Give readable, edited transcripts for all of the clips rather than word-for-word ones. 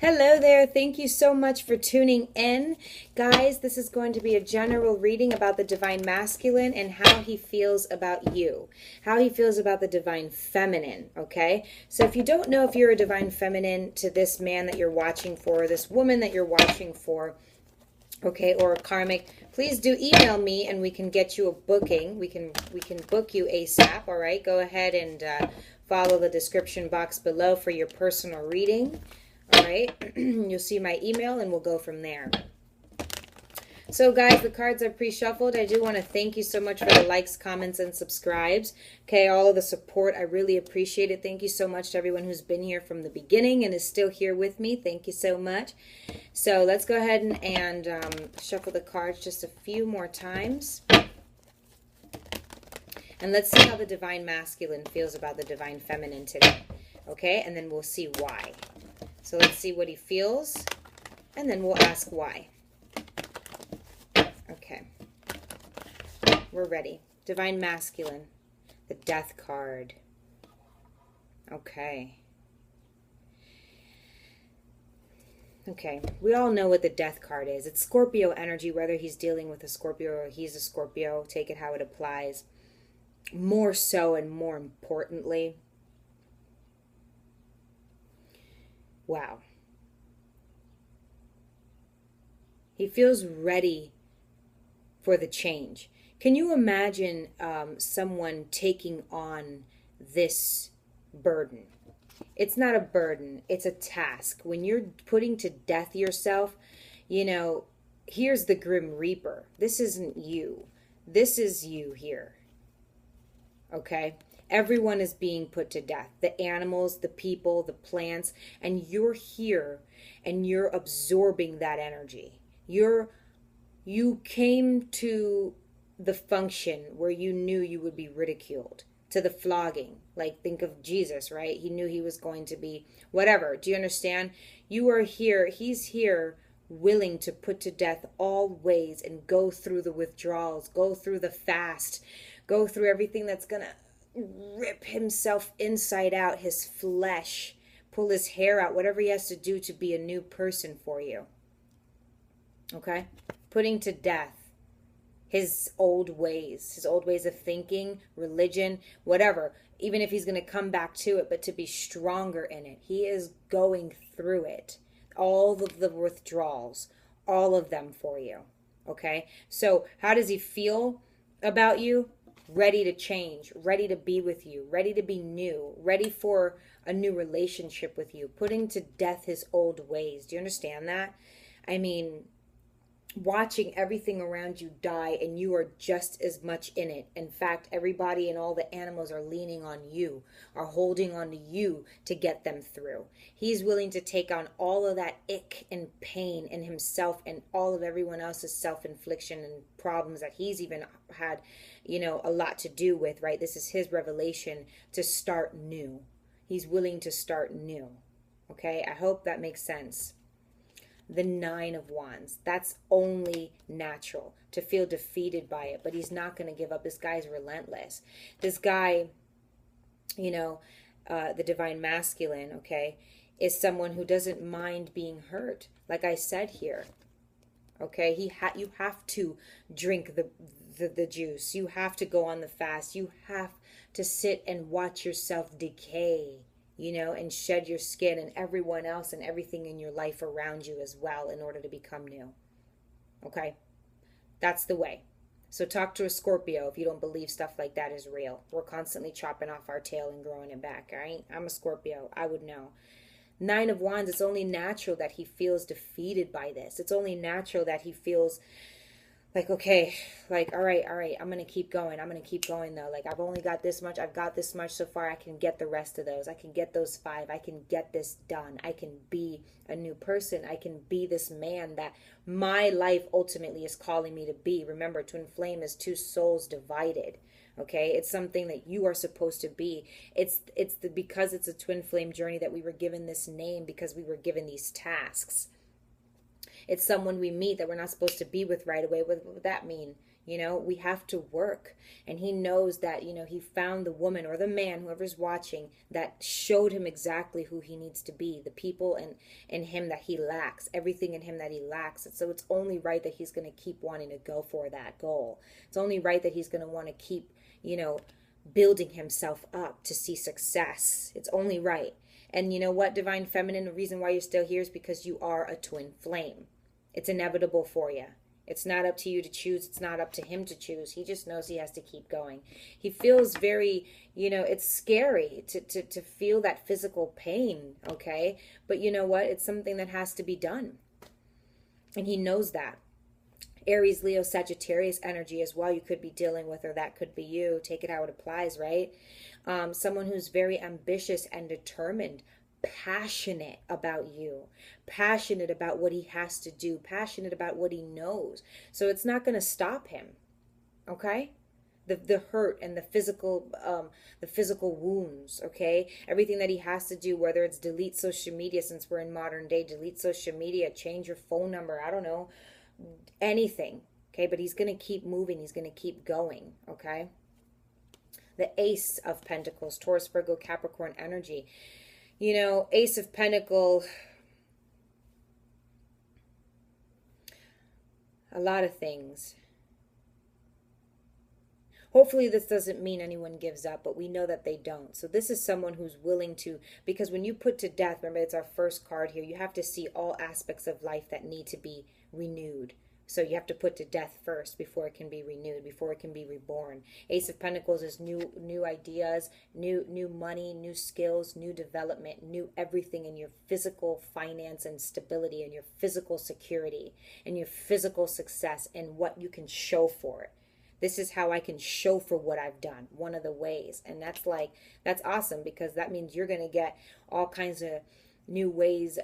Hello there. Thank you so much for tuning in. Guys, this is going to be a general reading about the divine masculine and how he feels about you, how he feels about the divine feminine, okay? So if you don't know if you're a divine feminine to this man that you're watching for, this woman that you're watching for, okay, or a karmic, please do email me and we can get you a booking. We can book you ASAP, all right? Go ahead and follow the description box below for your personal reading. All right, you'll see my email and we'll go from there. So guys, the cards are pre-shuffled. I do want to thank you so much for the likes, comments, and subscribes. Okay, all of the support, I really appreciate it. Thank you so much to everyone who's been here from the beginning and is still here with me. Thank you so much. So let's go ahead and shuffle the cards just a few more times. And let's see how the divine masculine feels about the divine feminine today. Okay, and then we'll see why. So let's see what he feels, and then we'll ask why. Okay. We're ready. Divine masculine. The death card. Okay. Okay. We all know what the death card is. It's Scorpio energy, whether he's dealing with a Scorpio or he's a Scorpio. Take it how it applies. More so and more importantly, wow. He feels ready for the change. Can you imagine someone taking on this burden? It's not a burden. It's a task. When you're putting to death yourself, you know, here's the Grim Reaper. This isn't you. This is you here. Okay? Everyone is being put to death. The animals, the people, the plants, and you're here and you're absorbing that energy. You came to the function where you knew you would be ridiculed, to the flogging. Like, think of Jesus, right? He knew he was going to be whatever. Do you understand? You are here. He's here willing to put to death all ways and go through the withdrawals, go through the fast, go through everything that's going to rip himself inside out, his flesh, pull his hair out, whatever he has to do to be a new person for you. Okay? Putting to death his old ways of thinking, religion, whatever. Even if he's going to come back to it, but to be stronger in it. He is going through it. All of the withdrawals, all of them for you. Okay? So how does he feel about you? Ready to change, ready to be with you, ready to be new, ready for a new relationship with you, putting to death his old ways. Do you understand that? I mean, watching everything around you die and you are just as much in it. In fact, everybody and all the animals are leaning on you, are holding on to you to get them through. He's willing to take on all of that ick and pain in himself and all of everyone else's self-infliction and problems that he's even had, you know, a lot to do with, right? This is his revelation to start new. He's willing to start new. Okay, I hope that makes sense. The 9 of Wands. That's only natural to feel defeated by it, but he's not going to give up. This guy's relentless. This guy, you know, the divine masculine, okay, is someone who doesn't mind being hurt. Like I said here, okay, you have to drink the juice. You have to go on the fast. You have to sit and watch yourself decay, you know, and shed your skin and everyone else and everything in your life around you as well in order to become new. Okay? That's the way. So talk to a Scorpio if you don't believe stuff like that is real. We're constantly chopping off our tail and growing it back, all right? I'm a Scorpio. I would know. 9 of Wands, it's only natural that he feels defeated by this. It's only natural that he feels like, okay, like, all right, I'm going to keep going. I'm going to keep going, though. Like, I've only got this much. I've got this much so far. I can get the rest of those. I can get those 5. I can get this done. I can be a new person. I can be this man that my life ultimately is calling me to be. Remember, twin flame is 2 souls divided. Okay, it's something that you are supposed to be. Because it's a twin flame journey that we were given this name, because we were given these tasks. It's someone we meet that we're not supposed to be with right away. What would that mean? You know, we have to work. And he knows that, you know, he found the woman or the man, whoever's watching, that showed him exactly who he needs to be, the people in him that he lacks, everything in him that he lacks. And so it's only right that he's going to keep wanting to go for that goal. It's only right that he's going to want to keep, you know, building himself up to see success. It's only right. And you know what, Divine Feminine, the reason why you're still here is because you are a twin flame. It's inevitable for you. It's not up to you to choose. It's not up to him to choose. He just knows he has to keep going. He feels very, you know, it's scary to feel that physical pain, okay? But you know what? It's something that has to be done. And he knows that. Aries, Leo, Sagittarius energy as well you could be dealing with, or that could be you. Take it how it applies, right? Someone who's very ambitious and determined, passionate about you, passionate about what he has to do, passionate about what he knows. So it's not going to stop him, okay? The hurt and the physical wounds, okay? Everything that he has to do, whether it's delete social media, since we're in modern day, delete social media, change your phone number, I don't know, anything, okay? But he's going to keep moving. He's going to keep going, okay? The Ace of Pentacles, Taurus, Virgo, Capricorn energy. You know, Ace of Pentacles, a lot of things. Hopefully this doesn't mean anyone gives up, but we know that they don't. So this is someone who's willing to, because when you put to death, remember it's our first card here, you have to see all aspects of life that need to be renewed. So you have to put to death first before it can be renewed, before it can be reborn. Ace of Pentacles is new ideas, new money, new skills, new development, new everything in your physical finance and stability, and your physical security, and your physical success, and what you can show for it. This is how I can show for what I've done, one of the ways. And that's awesome, because that means you're going to get all kinds of new ways,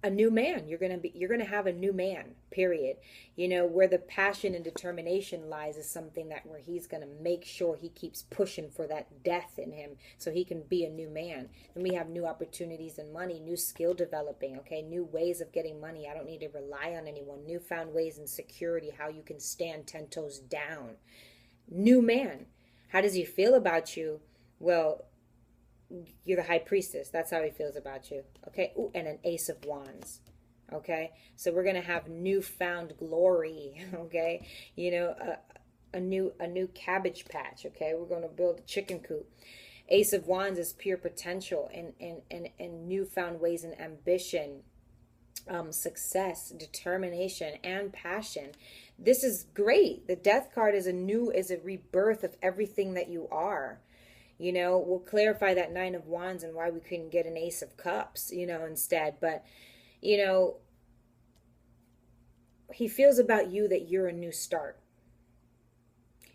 a new man. You're going to have a new man, period. You know, where the passion and determination lies is something that where he's going to make sure he keeps pushing for that death in him so he can be a new man. And we have new opportunities and money, new skill developing, okay? New ways of getting money. I don't need to rely on anyone. Newfound ways in security, how you can stand 10 toes down. New man. How does he feel about you? Well, you're the high priestess. That's how he feels about you. Okay. Ooh, and an Ace of Wands. Okay. So we're going to have newfound glory. Okay. You know, a new cabbage patch. Okay. We're going to build a chicken coop. Ace of Wands is pure potential and newfound ways and ambition, success, determination, and passion. This is great. The Death card is a rebirth of everything that you are. You know, we'll clarify that Nine of Wands and why we couldn't get an Ace of Cups, you know, instead. But, you know, he feels about you that you're a new start.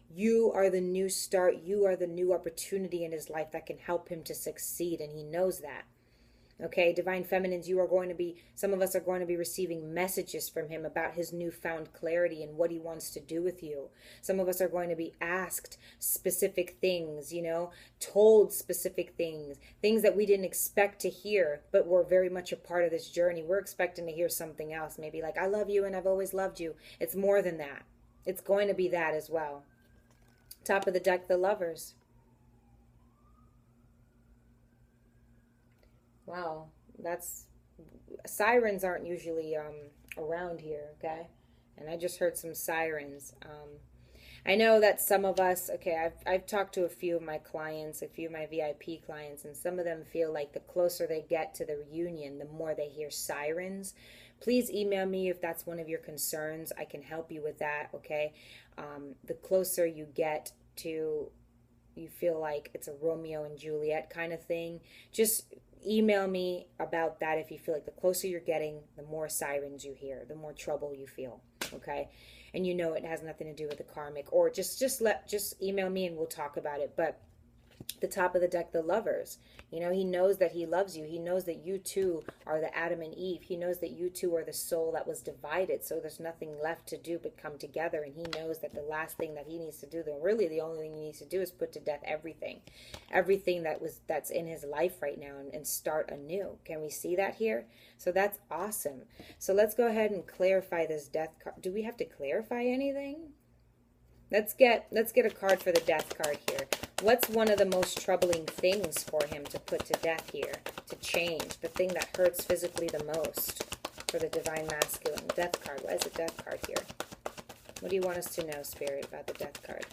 You are the new start. You are the new opportunity in his life that can help him to succeed. And he knows that. Okay, Divine Feminines, some of us are going to be receiving messages from him about his newfound clarity and what he wants to do with you. Some of us are going to be asked specific things, you know, told specific things that we didn't expect to hear, but were very much a part of this journey. We're expecting to hear something else, maybe like, I love you and I've always loved you. It's more than that. It's going to be that as well. Top of the deck, the Lovers. Wow, sirens aren't usually around here, okay? And I just heard some sirens. I know that some of us, okay, I've talked to a few of my clients, a few of my VIP clients, and some of them feel like the closer they get to the reunion, the more they hear sirens. Please email me if that's one of your concerns. I can help you with that, okay? The closer you get to, you feel like it's a Romeo and Juliet kind of thing, just email me about that. If you feel like the closer you're getting, the more sirens you hear, the more trouble you feel, okay? And you know it has nothing to do with the karmic, or just email me and we'll talk about it. But The top of the deck, the Lovers. You know, he knows that he loves you. He knows that you two are the Adam and Eve. He knows that you two are the soul that was divided. So there's nothing left to do but come together. And he knows that the last thing that he needs to do, really the only thing he needs to do, is put to death everything. Everything that's in his life right now, and start anew. Can we see that here? So that's awesome. So let's go ahead and clarify this death card. Do we have to clarify anything? Let's get a card for the death card here. What's one of the most troubling things for him to put to death here, to change, the thing that hurts physically the most for the divine masculine? Death card. Why is the death card here? What do you want us to know, Spirit, about the death card?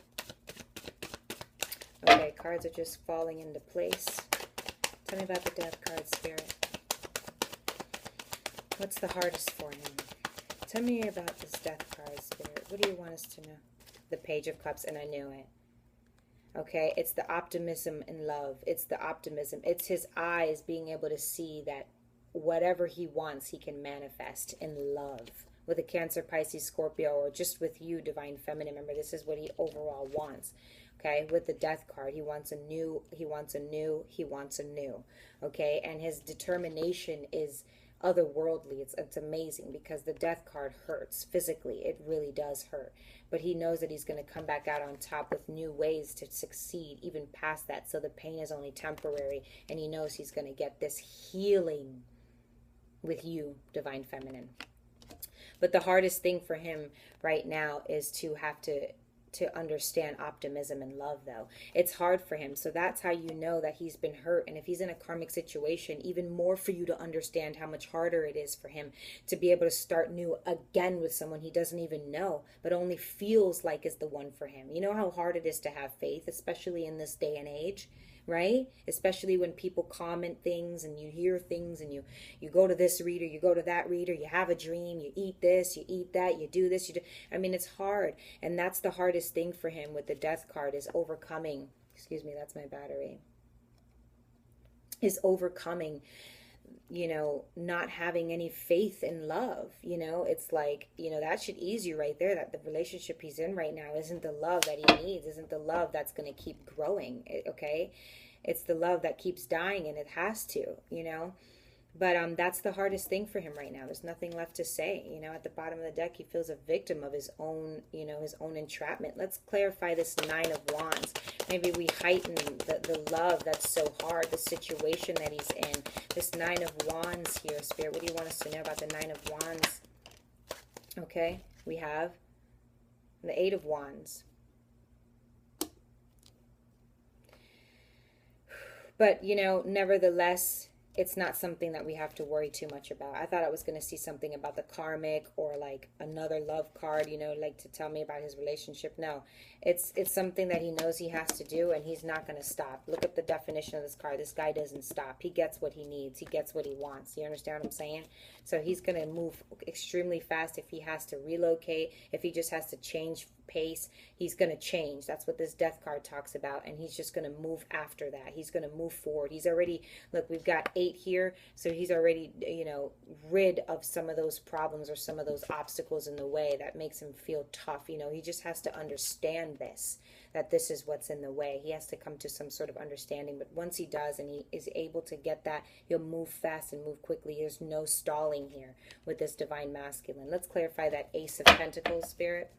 Okay, cards are just falling into place. Tell me about the death card, Spirit. What's the hardest for him? Tell me about this death card, Spirit. What do you want us to know? The Page of Cups, and I knew it. Okay, it's the optimism in love. It's the optimism. It's his eyes being able to see that whatever he wants, he can manifest in love. With a Cancer, Pisces, Scorpio, or just with you, Divine Feminine. Remember, this is what he overall wants. Okay, with the Death card, he wants a new, he wants a new, he wants a new. Okay, and his determination is otherworldly. It's amazing, because the Death card hurts physically. It really does hurt. But he knows that he's going to come back out on top with new ways to succeed, even past that. So the pain is only temporary, and he knows he's going to get this healing with you, Divine Feminine. But the hardest thing for him right now is to have to understand optimism and love, though. It's hard for him. So that's how you know that he's been hurt. And if he's in a karmic situation, even more for you to understand how much harder it is for him to be able to start new again with someone he doesn't even know, but only feels like is the one for him. You know how hard it is to have faith, especially in this day and age, right? Especially when people comment things and you hear things, and you go to this reader, you go to that reader, you have a dream, you eat this, you eat that, you do this, you do. I mean, it's hard. And that's the hardest thing for him with the Death card, is overcoming. Excuse me, that's my battery. Is overcoming, you know, not having any faith in love. You know, it's like, you know, that should ease you right there, that the relationship he's in right now isn't the love that he needs, isn't the love that's going to keep growing, okay? It's the love that keeps dying, and it has to, you know? But that's the hardest thing for him right now. There's nothing left to say. You know, at the bottom of the deck, he feels a victim of his own, you know, his own entrapment. Let's clarify this Nine of Wands. Maybe we heighten the love that's so hard, the situation that he's in. This Nine of Wands here, Spirit. What do you want us to know about the Nine of Wands? Okay, we have the Eight of Wands. But, you know, nevertheless, it's not something that we have to worry too much about. I thought I was going to see something about the karmic, or like another love card, you know, like to tell me about his relationship. No, it's something that he knows he has to do, and he's not going to stop. Look at the definition of this card. This guy doesn't stop. He gets what he needs. He gets what he wants. You understand what I'm saying? So he's going to move extremely fast. If he has to relocate, if he just has to change pace, he's going to change. That's what this Death card talks about, and he's just going to move after that. He's going to move forward. He's already, look, we've got 8 here, so he's already, you know, rid of some of those problems or some of those obstacles in the way that makes him feel tough. You know, he just has to understand this, that this is what's in the way. He has to come to some sort of understanding, but once he does, and he is able to get that, he'll move fast and move quickly. There's no stalling here with this Divine Masculine. Let's clarify that Ace of Pentacles, Spirit.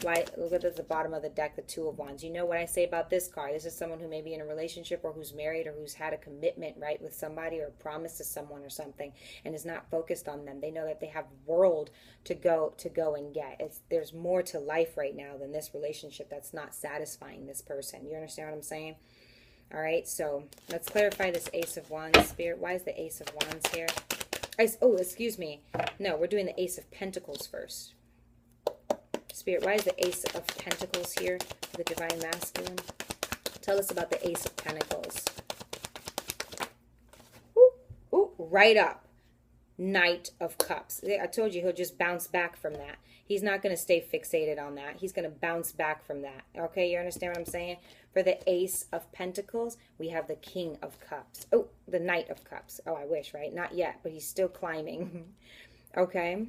Why, look at the bottom of the deck, the Two of Wands. You know what I say about this card. This is someone who may be in a relationship, or who's married, or who's had a commitment, right, with somebody, or a promise to someone or something, and is not focused on them. They know that they have world to go and get. There's more to life right now than this relationship that's not satisfying this person. You understand what I'm saying? All right, so let's clarify this Ace of Wands, Spirit. Why is the Ace of Wands here? Oh, excuse me. No, we're doing the Ace of Pentacles first. Spirit, why is the Ace of Pentacles here for the Divine Masculine? Tell us about the Ace of Pentacles. Ooh, ooh, right up. Knight of Cups. I told you he'll just bounce back from that. He's not going to stay fixated on that. He's going to bounce back from that. Okay, you understand what I'm saying? For the Ace of Pentacles, we have the King of Cups. Oh, the Knight of Cups. Oh, I wish, right? Not yet, but he's still climbing. Okay.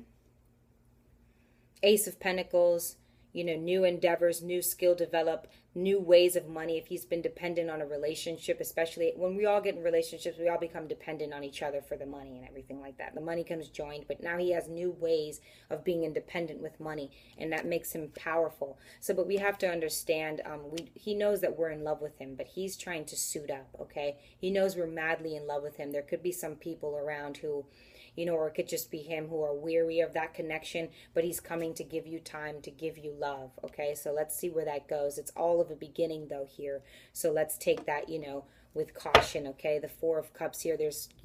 Ace of Pentacles, you know, new endeavors, new skill develop, new ways of money. If he's been dependent on a relationship, especially when we all get in relationships, we all become dependent on each other for the money and everything like that. The money comes joined, but now he has new ways of being independent with money, and that makes him powerful. So, but we have to understand, he knows that we're in love with him, but he's trying to suit up, okay? He knows we're madly in love with him. There could be some people around who, or it could just be him, who are weary of that connection, but he's coming to give you time, to give you love, okay? So let's see where that goes. It's all of a beginning, though, here. So let's take that, with caution, okay? The Four of Cups here, there's